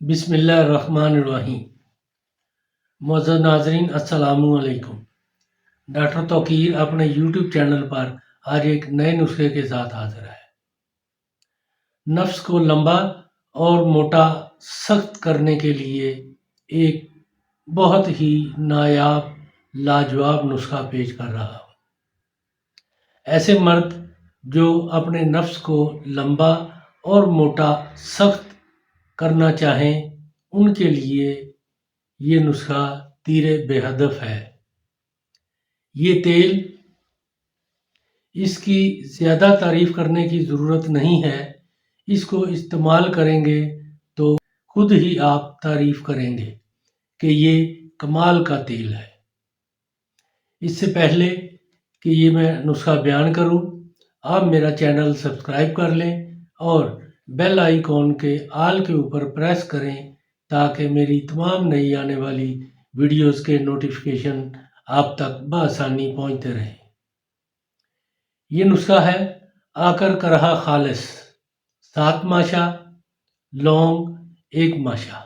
بسم اللہ الرحمن الرحیم۔ معزز ناظرین السلام علیکم۔ ڈاکٹر توقیر اپنے یوٹیوب چینل پر آج ایک نئے نسخے کے ساتھ حاضر ہے۔ نفس کو لمبا اور موٹا سخت کرنے کے لیے ایک بہت ہی نایاب لاجواب نسخہ پیش کر رہا ہوں۔ ایسے مرد جو اپنے نفس کو لمبا اور موٹا سخت کرنا چاہیں ان کے لیے یہ نسخہ تیر بے ہدف ہے۔ یہ تیل، اس کی زیادہ تعریف کرنے کی ضرورت نہیں ہے، اس کو استعمال کریں گے تو خود ہی آپ تعریف کریں گے کہ یہ کمال کا تیل ہے۔ اس سے پہلے کہ یہ میں نسخہ بیان کروں، آپ میرا چینل سبسکرائب کر لیں اور بیل آئیکن کے آل کے اوپر پریس کریں تاکہ میری تمام نئی آنے والی ویڈیوز کے نوٹیفیکیشن آپ تک بآسانی پہنچتے رہیں۔ یہ نسخہ ہے آکر کرہا خالص، 7 ماشا، لونگ 1 ماشا،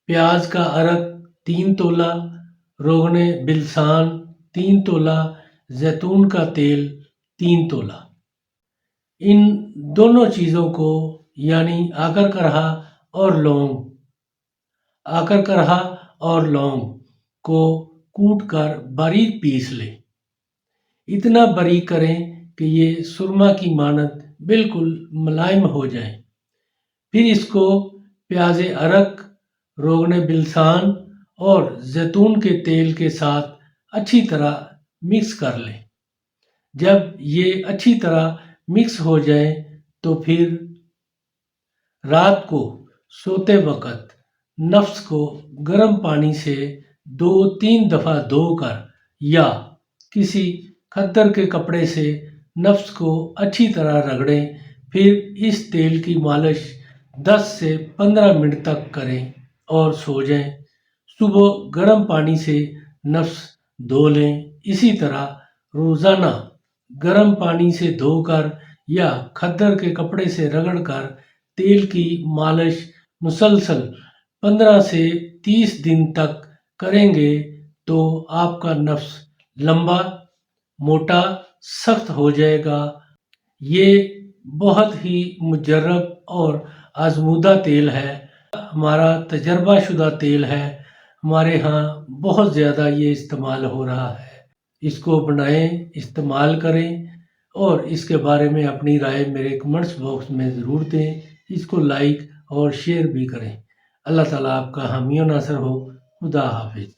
پیاز کا عرق 3 تولہ، روغن بلسان 3 تولہ، زیتون کا تیل 3 تولہ۔ ان دونوں چیزوں کو یعنی آکر کرہا اور لونگ، آکر کرہا اور لونگ کو کوٹ کر باریک پیس لیں۔ اتنا باریک کریں کہ یہ سرما کی مانند بالکل ملائم ہو جائیں۔ پھر اس کو پیاز عرق، روغن بلسان اور زیتون کے تیل کے ساتھ اچھی طرح مکس کر لیں۔ جب یہ اچھی طرح مکس ہو جائے تو پھر رات کو سوتے وقت نفس کو گرم پانی سے 2-3 دفعہ دھو کر یا کسی کھدر کے کپڑے سے نفس کو اچھی طرح رگڑیں۔ پھر اس تیل کی مالش 10 سے 15 منٹ تک کریں اور سو جائیں۔ صبح گرم پانی سے نفس دھو لیں۔ اسی طرح روزانہ گرم پانی سے دھو کر یا کھدر کے کپڑے سے رگڑ کر تیل کی مالش مسلسل 15 سے 30 دن تک کریں گے تو آپ کا نفس لمبا، موٹا، سخت ہو جائے گا۔ یہ بہت ہی مجرب اور آزمودہ تیل ہے، ہمارا تجربہ شدہ تیل ہے، ہمارے ہاں بہت زیادہ یہ استعمال ہو رہا ہے۔ اس کو بنائیں، استعمال کریں اور اس کے بارے میں اپنی رائے میرے کمنٹس باکس میں ضرور دیں۔ اس کو لائک اور شیئر بھی کریں۔ اللہ تعالیٰ آپ کا حامی و ناصر ہو۔ خدا حافظ۔